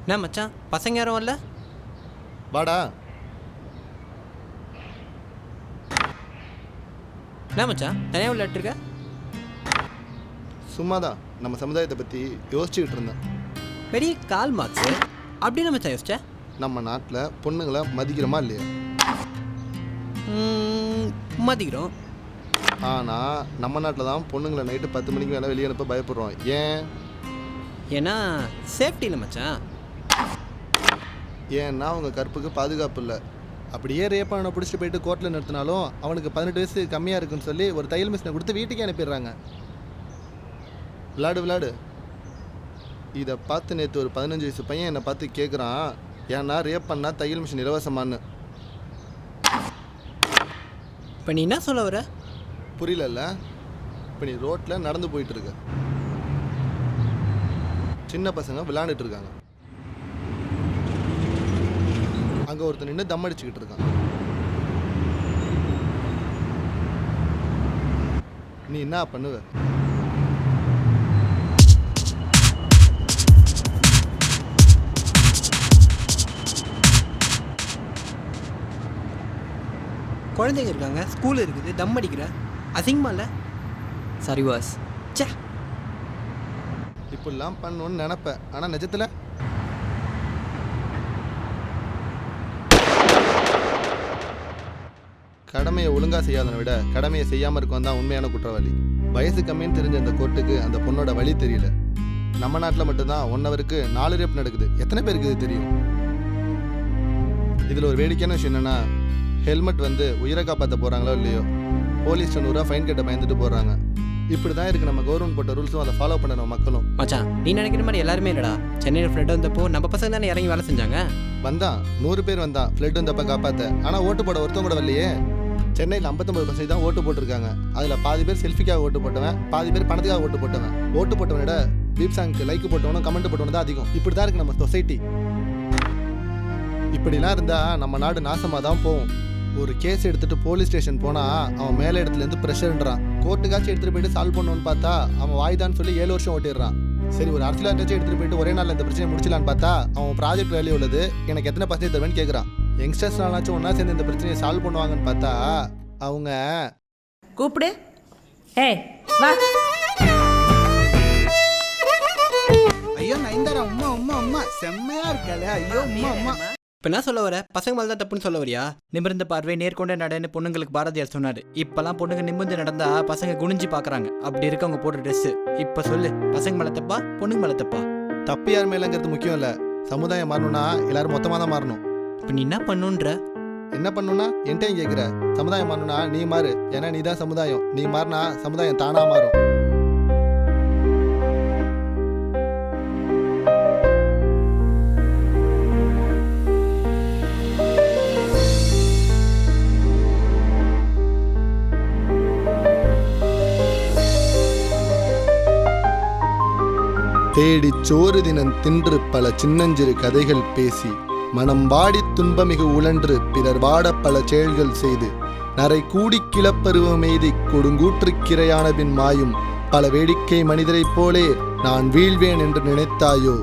என்ன மச்சான், பசங்க யாரும் வரல? வாடா. என்ன மச்சான் தனியாக விளையாட்டுருக்க? சும்மாதான் நம்ம சமுதாயத்தை பற்றி யோசிச்சுக்கிட்டு இருந்தேன். பெரிய கால் மார்க்ஸு அப்படின்னு மச்சான் யோசிச்ச? நம்ம நாட்டில் பொண்ணுங்களை மதிக்கிறோமா இல்லையா? மதிக்கிறோம். ஆனால் நம்ம நாட்டில் தான் பொண்ணுங்களை நைட்டு 10 மணிக்கு மேலே வெளியே அனுப்ப பயப்படுறோம். ஏன்? ஏன்னா சேஃப்டி இல்லை மச்சான். ஏன்னா அவங்க கற்புக்கு பாதுகாப்பு இல்லை. அப்படியே ரேப் அவனை பிடிச்சிட்டு போயிட்டு கோர்ட்டில் நிறுத்தினாலும் அவனுக்கு 18 வயசு கம்மியாக இருக்குன்னு சொல்லி ஒரு தையல் மிஷினை கொடுத்து வீட்டுக்கே அனுப்பிடுறாங்க. விளாடு. இதை பார்த்து நேற்று ஒரு 15 வயசு பையன் என்னை பார்த்து கேட்குறான், ஏன்னா ரேப் பண்ணால் தையல் மிஷின் இலவசமானு. இப்போ நீ என்ன சொல்ல வர? புரியல. இப்போ நீ ரோட்டில் நடந்து போயிட்டுருக்க, சின்ன பசங்க விளையாண்டுட்டு இருக்காங்க, அங்கே ஒருத்தர் நின்று தம் அடிச்சுக்கிட்டு இருக்கான். நீ என்ன பண்ணுவ? குழந்தைங்க இருக்காங்க, ஸ்கூல் இருக்குது, தம் அடிக்கிற, அசிங்கமா இல்லை? Sorry was. சே, இப்படிலாம் பண்ணணும்னு நினப்பேன், ஆனால் நிஜத்தில் கடமையை ஒழுங்காக செய்யாதனை விட கடமையை செய்யாமல் இருக்கும் தான் உண்மையான குற்றவாளி. வயசு கம்மின்னு தெரிஞ்ச அந்த கோர்ட்டுக்கு அந்த பொண்ணோட வழி தெரியல. நம்ம நாட்டில் மட்டும்தான் 1 ஹவருக்கு 4 ரேப் நடக்குது. எத்தனை பேருக்கு இது தெரியும்? இதில் ஒரு வேடிக்கையான விஷயம் என்னென்னா, ஹெல்மெட் வந்து உயிரை காப்பாற்ற போகிறாங்களோ இல்லையோ, போலீஸ் 100 ரூபா ஃபைன் கட்ட பயந்துட்டு போடுறாங்க. இப்படி தான் இருக்குது நம்ம கவர்மெண்ட் போட்ட ரூல்ஸும் அதை ஃபாலோ பண்ண நம்ம மக்களும். மச்சான் நீ நினைக்கிற மாதிரி எல்லாருமே இல்லைடா. சென்னையில் ஃப்ளட் வந்தப்போ நம்ம பசங்க தானே இறங்கி வேலை செஞ்சாங்க. வந்தான் 100 பேர் வந்தான் ஃப்ளட் வந்தப்போ காப்பாற்ற. ஆனால் ஓட்டு போட ஒருத்தவங்க கூட வரலையே. சென்னையில் 59% தான் ஓட்டு போட்டிருக்காங்க. அதில் பாதி பேர் செல்ஃபிக்காக ஓட்டு போட்டவன், பாதி பேர் பணத்துக்காக ஓட்டு போட்டவன். ஓட்டு போட்டவனோட பீப் சாங்க்கு லைக் போட்டவனும் கமெண்ட் போட்டவனும் தான் அதிகம். இப்படி தான் இருக்குது நம்ம சொசைட்டி. இப்படிலாம் இருந்தால் நம்ம நாடு நாசமாக தான் போகும். ஒரு கேஸ் எடுத்துகிட்டு போலீஸ் ஸ்டேஷன் போனால் அவன் மேலே இடத்துலேருந்து ப்ரெஷர்ன்றான். கோர்ட்டுக்காச்சும் எடுத்துகிட்டு போயிட்டு சால்வ் பண்ணுவோன்னு பார்த்தா அவன் வாய்தான்னு சொல்லி 7 வருஷம் ஓட்டிடுறான். சரி, ஒரு அரசியலாச்சும் எடுத்துகிட்டு போயிட்டு ஒரே நாளில் இந்த பிரச்சனையை முடிச்சலான்னு பார்த்தா அவன் ப்ராஜெக்ட் வேல்யூ உள்ளது, எனக்கு எத்தனை பர்சன்டேஜ் தருவேன்னு கேட்குறான். யங்ஸ்டர்ஸ்னாச்சும் ஒன்றா சேர்ந்து இந்த பிரச்சனையை சால்வ் பண்ணுவாங்கன்னு பார்த்தா அவங்க கூப்பிடு. ஏய் வா. ஐயோ நயன்தாரா, அம்மா செம்மையா இருக்காளே. ஐயோ அம்மா. இப்போ என்ன சொல்ல வர? பசங்க மேலே தான் தப்புன்னு சொல்ல வரியா? நிமிர்ந்த பார்வை நேர்கொண்ட நடன்னு பொண்ணுங்களுக்கு பாரதியார் சொன்னார். இப்போல்லாம் பொண்ணுங்க நிமிர்ந்து நடந்தா பசங்க குனிஞ்சு பார்க்குறாங்க. அப்படி இருக்கு அவங்க போடுற ட்ரெஸ்ஸு. இப்போ சொல்லு, பசங்க மேலே தப்பா பொண்ணுங்க மேலே தப்பா? தப்பு யார் மேலேங்கிறது முக்கியம் இல்லை. சமுதாயம் மாறணும்னா எல்லாரும் மொத்தமாக தான் மாறணும். இப்போ நீ என்ன பண்ணுன்ற? என்ன பண்ணணும்னா என்கிட்ட கேட்குற. சமுதாயம் மாறணும்னா நீ மாறு, ஏன்னா நீ தான் சமுதாயம். நீ மாறினா சமுதாயம் தானாக மாறும். தேடி சோறு தினம் தின்று பல சின்னஞ்சிறு கதைகள் பேசி மனம் வாடி துன்பமிகு உழன்று பிறர் வாட பல செயல்கள் செய்து நரை கூடி கிளப்பருவமெய்தி கொடுங்கூற்று கிரையான பின் மாயும் பல வேடிக்கை மனிதரைப் போலே நான் வீழ்வேன் என்று நினைத்தாயோ?